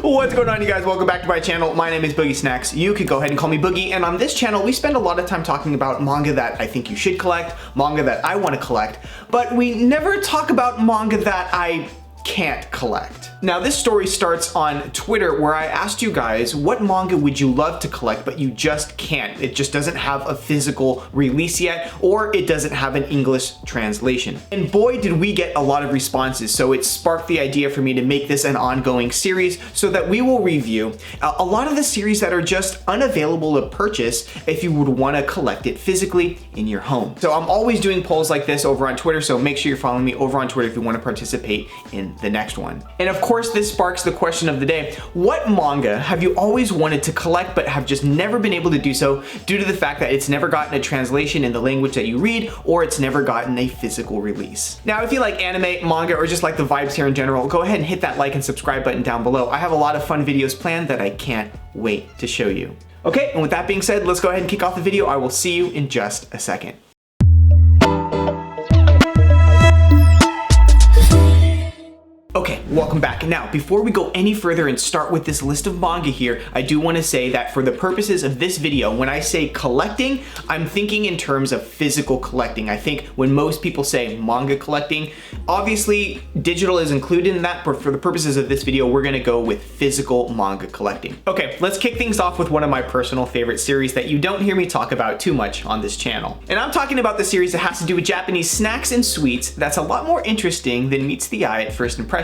What's going on, you guys? Welcome back to my channel. My name is BoogieSnacks. You can go ahead and call me Boogie, and on this channel we spend a lot of time talking about manga that I think you should collect, manga that I want to collect, but we never talk about manga that I can't collect. Now, this story starts on Twitter where I asked you guys, what manga would you love to collect but you just can't? It just doesn't have a physical release yet, or it doesn't have an English translation. And boy, did we get a lot of responses, so it sparked the idea for me to make this an ongoing series so that we will review a lot of the series that are just unavailable to purchase if you would want to collect it physically in your home. So I'm always doing polls like this over on Twitter, so make sure you're following me over on Twitter if you want to participate in the next one. And of course, this sparks the question of the day: what manga have you always wanted to collect but have just never been able to do so due to the fact that it's never gotten a translation in the language that you read, or it's never gotten a physical release? Now, if you like anime, manga, or just like the vibes here in general, go ahead and hit that like and subscribe button down below. I have a lot of fun videos planned that I can't wait to show you. Okay, and with that being said, let's go ahead and kick off the video. I will see you in just a second. Okay, welcome back. Now, before we go any further and start with this list of manga here, I do want to say that for the purposes of this video, when I say collecting, I'm thinking in terms of physical collecting. I think when most people say manga collecting, obviously digital is included in that, but for the purposes of this video, we're going to go with physical manga collecting. Okay, let's kick things off with one of my personal favorite series that you don't hear me talk about too much on this channel. And I'm talking about the series that has to do with Japanese snacks and sweets that's a lot more interesting than meets the eye at first impression.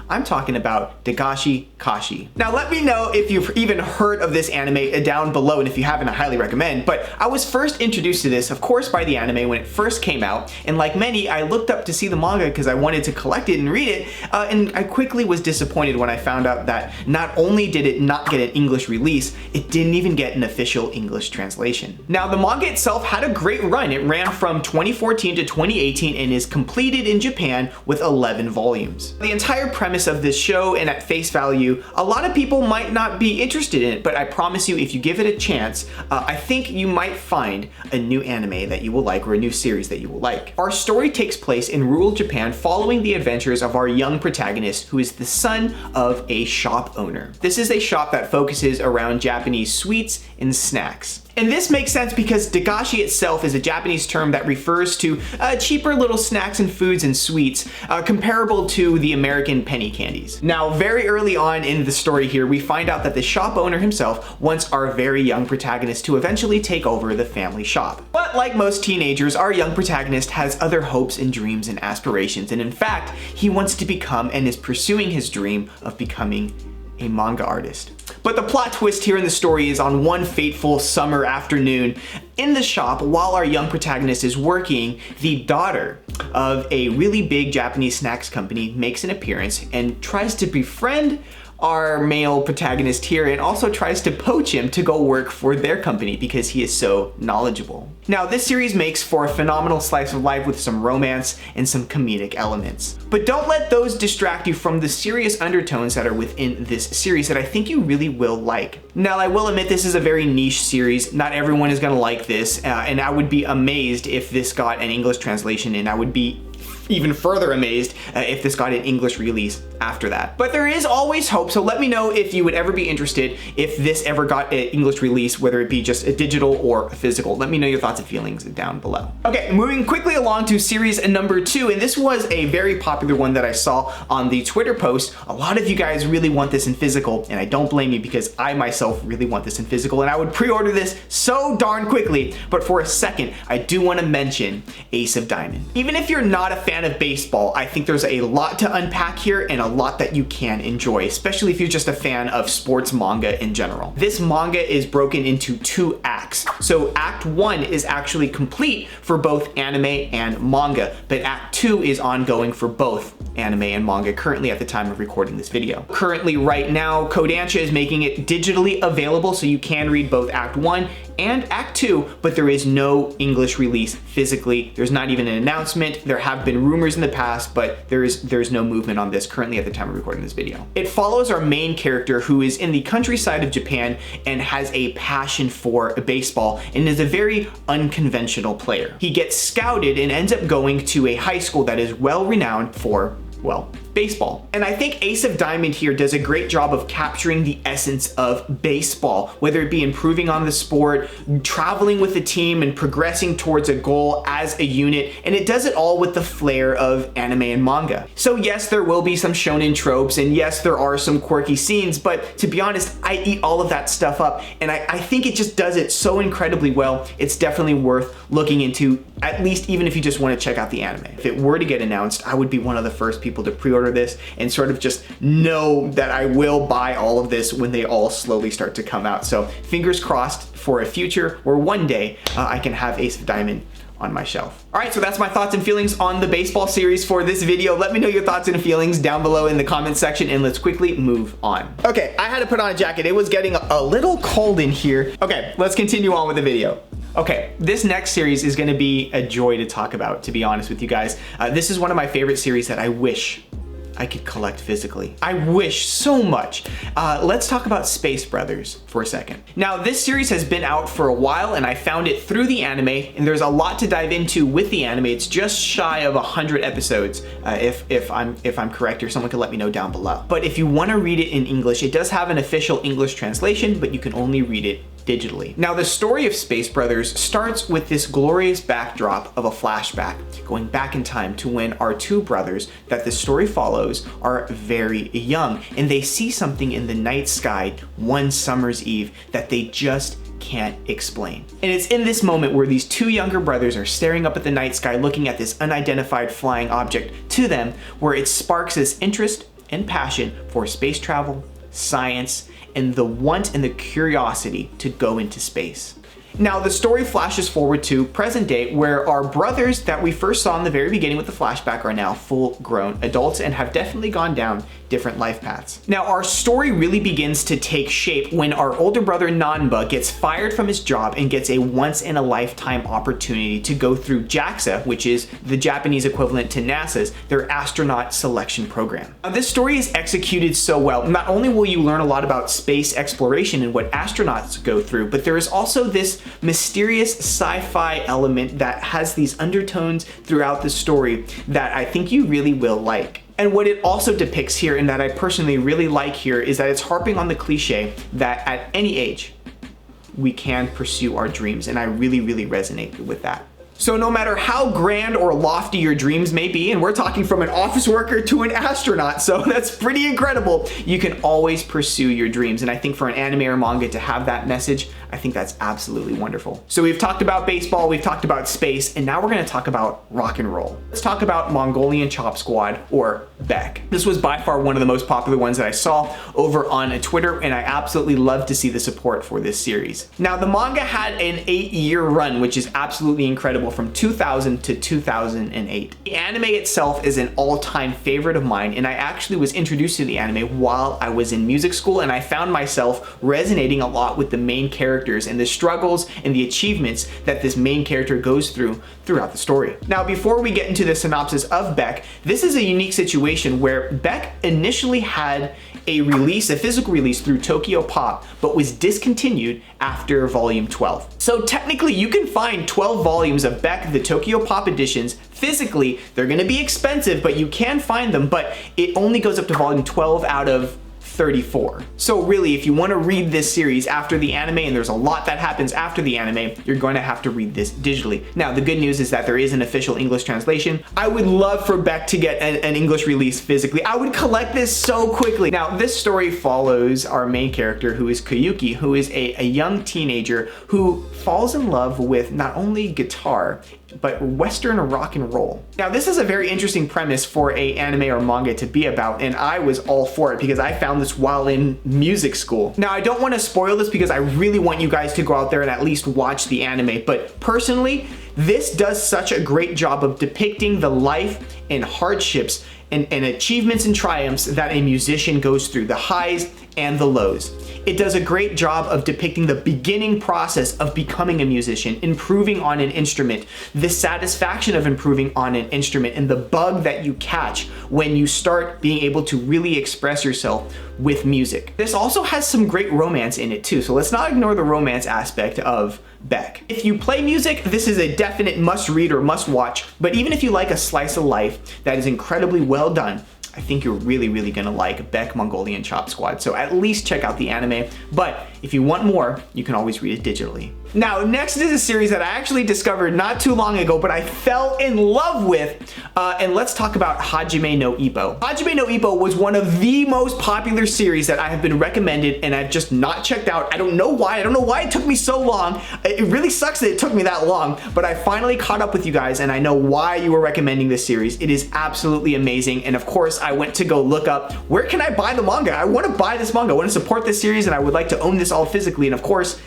I'm talking about Dagashikashi. Now, let me know if you've even heard of this anime down below, and if you haven't, I highly recommend. But I was first introduced to this, of course, by the anime when it first came out, and like many, I looked up to see the manga because I wanted to collect it and read it, and I quickly was disappointed when I found out that not only did it not get an English release, it didn't even get an official English translation. Now, the manga itself had a great run. It ran from 2014 to 2018 and is completed in Japan with 11 volumes. The entire premise of this show, and at face value, a lot of people might not be interested in it, but I promise you, if you give it a chance, I think you might find a new anime that you will like, or a new series that you will like. Our story takes place in rural Japan following the adventures of our young protagonist, who is the son of a shop owner. This is a shop that focuses around Japanese sweets and snacks. And this makes sense because dagashi itself is a Japanese term that refers to cheaper little snacks and foods and sweets comparable to the American penny candies. Now, very early on in the story here, we find out that the shop owner himself wants our very young protagonist to eventually take over the family shop. But like most teenagers, our young protagonist has other hopes and dreams and aspirations, and in fact, he wants to become and is pursuing his dream of becoming a manga artist. But the plot twist here in the story is on one fateful summer afternoon in the shop, while our young protagonist is working, the daughter of a really big Japanese snacks company makes an appearance and tries to befriend our male protagonist here, and also tries to poach him to go work for their company because he is so knowledgeable. Now, this series makes for a phenomenal slice of life with some romance and some comedic elements. But don't let those distract you from the serious undertones that are within this series that I think you really will like. Now, I will admit this is a very niche series. Not everyone is gonna like this, and I would be amazed if this got an English translation, and I would be even further amazed if this got an English release after that. But there is always hope, so let me know if you would ever be interested if this ever got an English release, whether it be just a digital or a physical. Let me know your thoughts and feelings down below. Okay, moving quickly along to series number 2, and this was a very popular one that I saw on the Twitter post. A lot of you guys really want this in physical, and I don't blame you because I myself really want this in physical, and I would pre-order this so darn quickly. But for a second, I do want to mention Ace of Diamond. Even if you're not a fan of baseball, I think there's a lot to unpack here and a lot that you can enjoy, especially if you're just a fan of sports manga in general. This manga is broken into 2 acts. So Act 1 is actually complete for both anime and manga, but Act 2 is ongoing for both anime and manga currently at the time of recording this video. Currently, right now, Kodansha is making it digitally available so you can read both Act 1 and Act 2, but there is no English release physically. There's not even an announcement. There have been rumors in the past, but there's no movement on this currently at the time of recording this video. It follows our main character, who is in the countryside of Japan and has a passion for baseball and is a very unconventional player. He gets scouted and ends up going to a high school that is well renowned for, well, baseball. And I think Ace of Diamond here does a great job of capturing the essence of baseball, whether it be improving on the sport, traveling with the team, and progressing towards a goal as a unit, and it does it all with the flair of anime and manga. So yes, there will be some shonen tropes, and yes, there are some quirky scenes, but to be honest, I eat all of that stuff up, and I think it just does it so incredibly well. It's definitely worth looking into, at least even if you just want to check out the anime. If it were to get announced, I would be one of the first people to pre-order this and sort of just know that I will buy all of this when they all slowly start to come out. So fingers crossed for a future where one day I can have Ace of Diamond on my shelf. All right, so that's my thoughts and feelings on the baseball series for this video. Let me know your thoughts and feelings down below in the comment section, and let's quickly move on. Okay, I had to put on a jacket. It was getting a little cold in here. Okay, let's continue on with the video. Okay, this next series is gonna be a joy to talk about, to be honest with you guys. This is one of my favorite series that I wish I could collect physically. I wish so much. Let's talk about Space Brothers for a second. Now, this series has been out for a while, and I found it through the anime, and there's a lot to dive into with the anime. It's just shy of 100 episodes, if I'm correct, or someone can let me know down below. But if you want to read it in English, it does have an official English translation, but you can only read it digitally. Now, the story of Space Brothers starts with this glorious backdrop of a flashback, going back in time to when our two brothers that the story follows are very young, and they see something in the night sky one summer's eve that they just can't explain. And it's in this moment where these two younger brothers are staring up at the night sky looking at this unidentified flying object to them, where it sparks this interest and passion for space travel, science, and the want and the curiosity to go into space. Now, the story flashes forward to present day, where our brothers that we first saw in the very beginning with the flashback are now full-grown adults and have definitely gone down different life paths. Now, our story really begins to take shape when our older brother Nanba gets fired from his job and gets a once-in-a-lifetime opportunity to go through JAXA, which is the Japanese equivalent to NASA's, their astronaut selection program. Now, this story is executed so well. Not only will you learn a lot about space exploration and what astronauts go through, but there is also this mysterious sci-fi element that has these undertones throughout the story that I think you really will like. And what it also depicts here, and that I personally really like here, is that it's harping on the cliche that at any age, we can pursue our dreams, and I really, really resonate with that. So no matter how grand or lofty your dreams may be, and we're talking from an office worker to an astronaut, so that's pretty incredible, you can always pursue your dreams. And I think for an anime or manga to have that message, I think that's absolutely wonderful. So we've talked about baseball, we've talked about space, and now we're gonna talk about rock and roll. Let's talk about Mongolian Chop Squad, or Beck. This was by far one of the most popular ones that I saw over on Twitter, and I absolutely love to see the support for this series. Now, the manga had an 8-year run, which is absolutely incredible, from 2000 to 2008. The anime itself is an all-time favorite of mine, and I actually was introduced to the anime while I was in music school, and I found myself resonating a lot with the main characters and the struggles and the achievements that this main character goes through throughout the story. Now, before we get into the synopsis of Beck, this is a unique situation where Beck initially had a release, a physical release through Tokyo Pop, but was discontinued after volume 12. So technically you can find 12 volumes of Beck, the Tokyo Pop editions, physically. They're gonna be expensive, but you can find them, but it only goes up to volume 12 out of 34. So really, if you want to read this series after the anime, and there's a lot that happens after the anime, you're going to have to read this digitally. Now, the good news is that there is an official English translation. I would love for Beck to get an English release physically. I would collect this so quickly. Now, this story follows our main character, who is Koyuki, who is a young teenager who falls in love with not only guitar, but Western rock and roll. Now, this is a very interesting premise for a anime or manga to be about, and I was all for it because I found this while in music school. Now, I don't want to spoil this because I really want you guys to go out there and at least watch the anime, but personally, this does such a great job of depicting the life and hardships and achievements and triumphs that a musician goes through, the highs and the lows. It does a great job of depicting the beginning process of becoming a musician, improving on an instrument, the satisfaction of improving on an instrument, and the bug that you catch when you start being able to really express yourself with music. This also has some great romance in it too, so let's not ignore the romance aspect of Beck. If you play music, this is a definite must read or must watch, but even if you like a slice of life that is incredibly well done, I think you're really gonna like Beck Mongolian Chop Squad. So at least check out the anime, but if you want more, you can always read it digitally. Now, next is a series that I actually discovered not too long ago, but I fell in love with, and let's talk about Hajime no Ippo. Hajime no Ippo was one of the most popular series that I have been recommended, and I've just not checked out. I don't know why. I don't know why it took me so long. It really sucks that it took me that long, but I finally caught up with you guys, and I know why you were recommending this series. It is absolutely amazing, and of course, I went to go look up, where can I buy the manga? I want to buy this manga. I want to support this series, and I would like to own this all physically, and of course,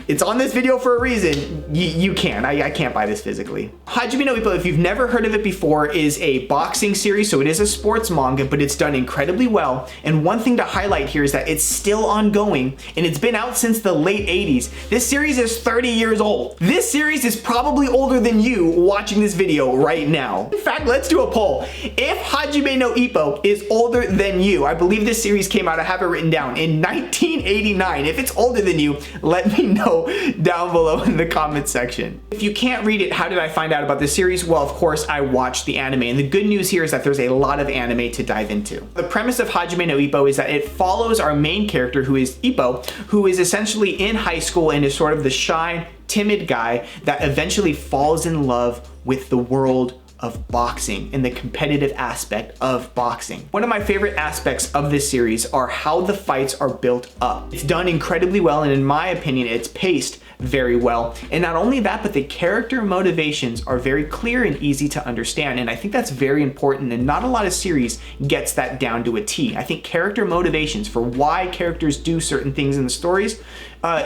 it's on this video for a reason. You can. I can't buy this physically. Hajime no Ippo, if you've never heard of it before, is a boxing series, so it is a sports manga, but it's done incredibly well. And one thing to highlight here is that it's still ongoing, and it's been out since the late 80s. This series is 30 years old. This series is probably older than you watching this video right now. In fact, let's do a poll. If Hajime no Ippo is older than you, I believe this series came out, I have it written down, in 1989. If it's older than you, let me know down below in the comment section. If you can't read it, how did I find out about this series? Well, of course, I watched the anime, and the good news here is that there's a lot of anime to dive into. The premise of Hajime no Ippo is that it follows our main character, who is Ippo, who is essentially in high school and is sort of the shy, timid guy that eventually falls in love with the world of boxing and the competitive aspect of boxing. One of my favorite aspects of this series are how the fights are built up. It's done incredibly well, and in my opinion, it's paced very well. And not only that, but the character motivations are very clear and easy to understand. And I think that's very important, and not a lot of series gets that down to a T. I think character motivations for why characters do certain things in the stories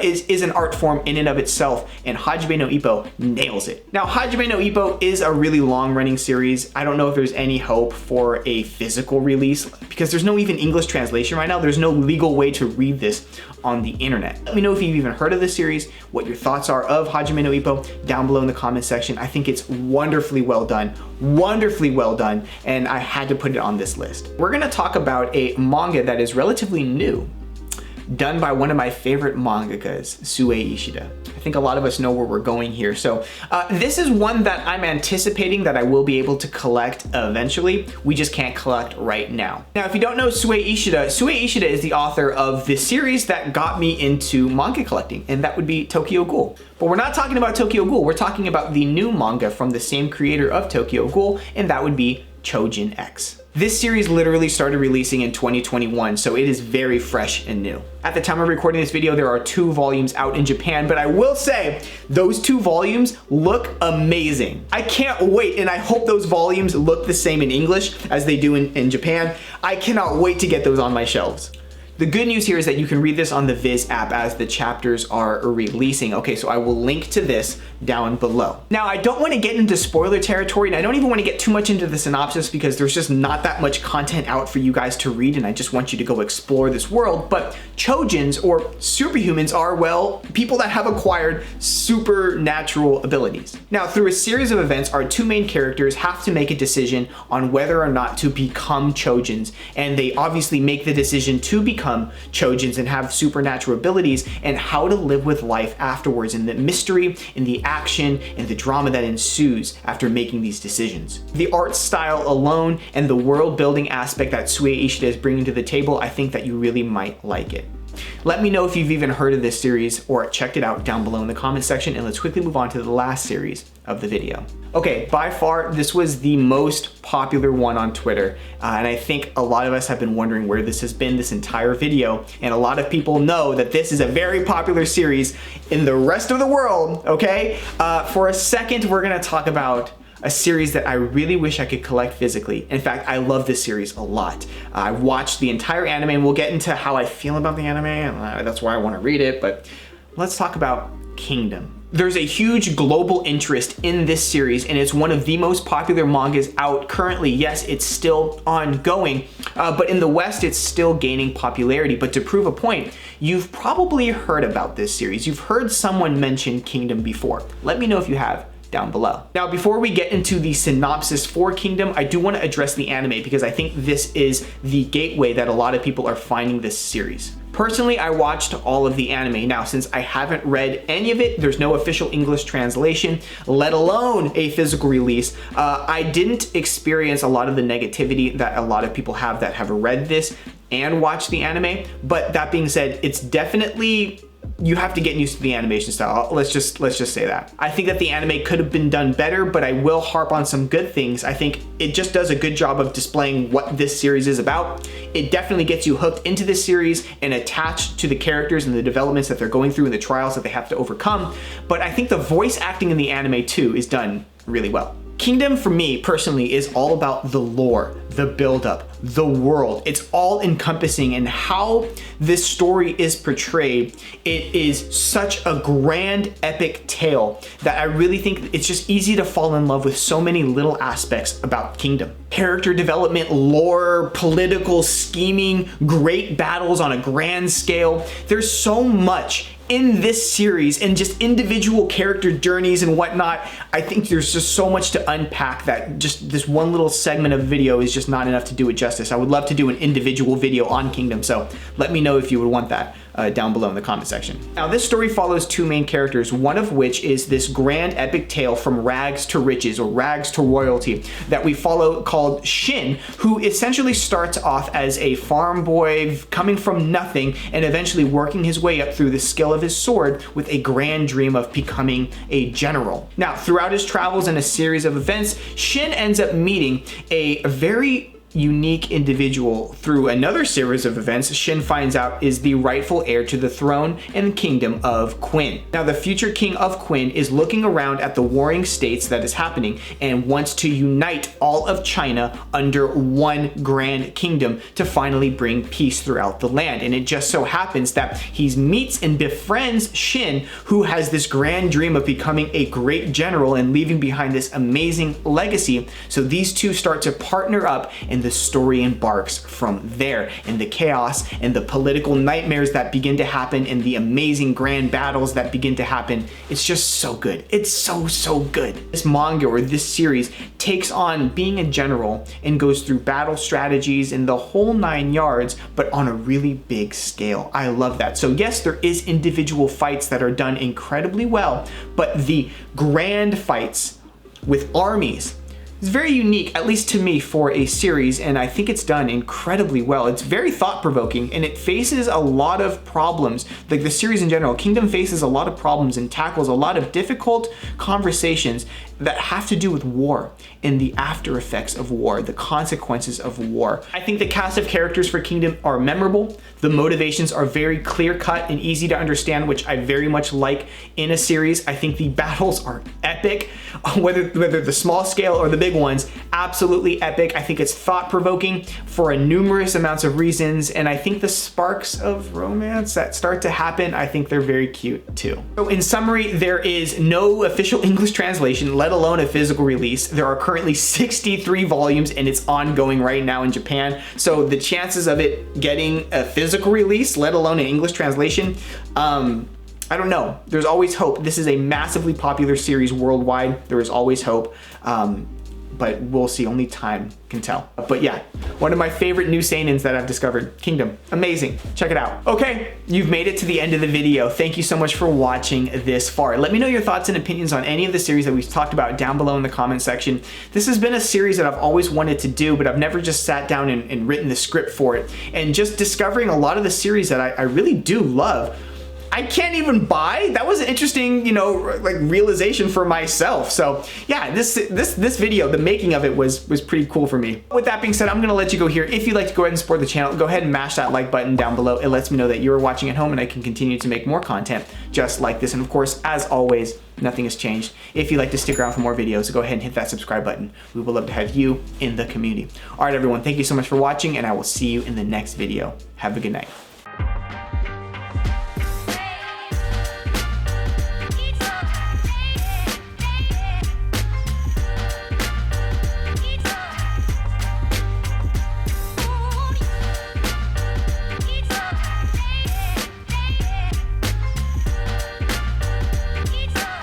is an art form in and of itself, and Hajime no Ippo nails it. Now, Hajime no Ippo is a really long-running series. I don't know if there's any hope for a physical release because there's no even English translation right now. There's no legal way to read this on the internet. Let me know if you've even heard of this series, what your thoughts are of Hajime no Ippo down below in the comment section. I think it's wonderfully well done, and I had to put it on this list. We're gonna talk about a manga that is relatively new, done by one of my favorite mangakas, Sue Ishida. I think a lot of us know where we're going here. So this is one that I'm anticipating that I will be able to collect eventually. We just can't collect right now. Now, if you don't know Sue Ishida is the author of this series that got me into manga collecting, and that would be Tokyo Ghoul. But we're not talking about Tokyo Ghoul, we're talking about the new manga from the same creator of Tokyo Ghoul, and that would be Chojin X. This series literally started releasing in 2021, so it is very fresh and new. At the time of recording this video, there are 2 volumes out in Japan, but I will say those 2 volumes look amazing. I can't wait, and I hope those volumes look the same in English as they do in Japan. I cannot wait to get those on my shelves. The good news here is that you can read this on the Viz app as the chapters are releasing. Okay, so I will link to this down below. Now, I don't want to get into spoiler territory, and I don't even want to get too much into the synopsis because there's just not that much content out for you guys to read, and I just want you to go explore this world. But Chojins, or superhumans, are, well, people that have acquired supernatural abilities. Now, through a series of events, our 2 main characters have to make a decision on whether or not to become Chojins, and they obviously make the decision to become Chojins and have supernatural abilities, and how to live with life afterwards, and the mystery and the action and the drama that ensues after making these decisions. The art style alone and the world building aspect that Sue Ishida is bringing to the table, I think that you really might like it. Let me know if you've even heard of this series or checked it out down below in the comment section, and let's quickly move on to the last series of the video. Okay, by far, this was the most popular one on Twitter, and I think a lot of us have been wondering where this has been this entire video, and a lot of people know that this is a very popular series in the rest of the world, okay? For a second, we're gonna talk about a series that I really wish I could collect physically. In fact, I love this series a lot. I watched the entire anime, and we'll get into how I feel about the anime, and that's why I want to read it, but let's talk about Kingdom. There's a huge global interest in this series, and it's one of the most popular mangas out currently. Yes, it's still ongoing, but in the West, it's still gaining popularity. But to prove a point, you've probably heard about this series. You've heard someone mention Kingdom before. Let me know if you have down below. Now, before we get into the synopsis for Kingdom, I do want to address the anime because I think this is the gateway that a lot of people are finding this series. Personally, I watched all of the anime. Now, since I haven't read any of it, there's no official English translation, let alone a physical release. I didn't experience a lot of the negativity that a lot of people have that have read this and watched the anime. But that being said, it's definitely, you have to get used to the animation style. Let's just say that. I think that the anime could have been done better, but I will harp on some good things. I think it just does a good job of displaying what this series is about. It definitely gets you hooked into this series and attached to the characters and the developments that they're going through and the trials that they have to overcome. But I think the voice acting in the anime too is done really well. Kingdom, for me personally, is all about the lore, the buildup, the world. It's all encompassing, and how this story is portrayed, it is such a grand, epic tale that I really think it's just easy to fall in love with so many little aspects about Kingdom. Character development, lore, political scheming, great battles on a grand scale. There's so much in this series and just individual character journeys and whatnot. I think there's just so much to unpack that just this one little segment of video is just not enough to do it justice. I would love to do an individual video on Kingdom, so let me know if you would want that down below in the comment section. Now, this story follows two main characters, one of which is this grand epic tale from rags to riches, or rags to royalty, that we follow, called Shin, who essentially starts off as a farm boy coming from nothing and eventually working his way up through the skill of his sword with a grand dream of becoming a general. Now, throughout his travels and a series of events, Shin ends up meeting a very unique individual. Through another series of events, Shin finds out is the rightful heir to the throne and kingdom of Quinn. Now, the future king of Quinn is looking around at the warring states that is happening and wants to unite all of China under one grand kingdom to finally bring peace throughout the land. And it just so happens that he meets and befriends Shin, who has this grand dream of becoming a great general and leaving behind this amazing legacy. So these two start to partner up, and the story embarks from there, and the chaos and the political nightmares that begin to happen and the amazing grand battles that begin to happen. It's just so good. It's so good. This manga, or this series, takes on being a general and goes through battle strategies and the whole 9 yards, but on a really big scale. I love that. So yes, there is individual fights that are done incredibly well, but the grand fights with armies, it's very unique, at least to me, for a series, and I think it's done incredibly well. It's very thought-provoking, and it faces a lot of problems. Like the series in general, Kingdom faces a lot of problems and tackles a lot of difficult conversations that have to do with war and the after effects of war, the consequences of war. I think the cast of characters for Kingdom are memorable. The motivations are very clear-cut and easy to understand, which I very much like in a series. I think the battles are epic, whether the small scale or the big ones, absolutely epic. I think it's thought-provoking for a numerous amounts of reasons, and I think the sparks of romance that start to happen, I think they're very cute too. So in summary, there is no official English translation, let alone a physical release. There are currently 63 volumes and it's ongoing right now in Japan. So the chances of it getting a physical release, let alone an English translation, I don't know. There's always hope. This is a massively popular series worldwide. There is always hope. But we'll see, only time can tell. But yeah, one of my favorite new seinens that I've discovered, Kingdom, amazing, check it out. Okay, you've made it to the end of the video. Thank you so much for watching this far. Let me know your thoughts and opinions on any of the series that we've talked about down below in the comment section. This has been a series that I've always wanted to do, but I've never just sat down and written the script for it. And just discovering a lot of the series that I really do love, I can't even buy. That was an interesting, you know, like realization for myself. So yeah, this video, the making of it was pretty cool for me. With that being said, I'm gonna let you go here. If you'd like to go ahead and support the channel, go ahead and mash that like button down below. It lets me know that you're watching at home and I can continue to make more content just like this. And of course, as always, nothing has changed. If you'd like to stick around for more videos, go ahead and hit that subscribe button. We would love to have you in the community. All right, everyone, thank you so much for watching, and I will see you in the next video. Have a good night.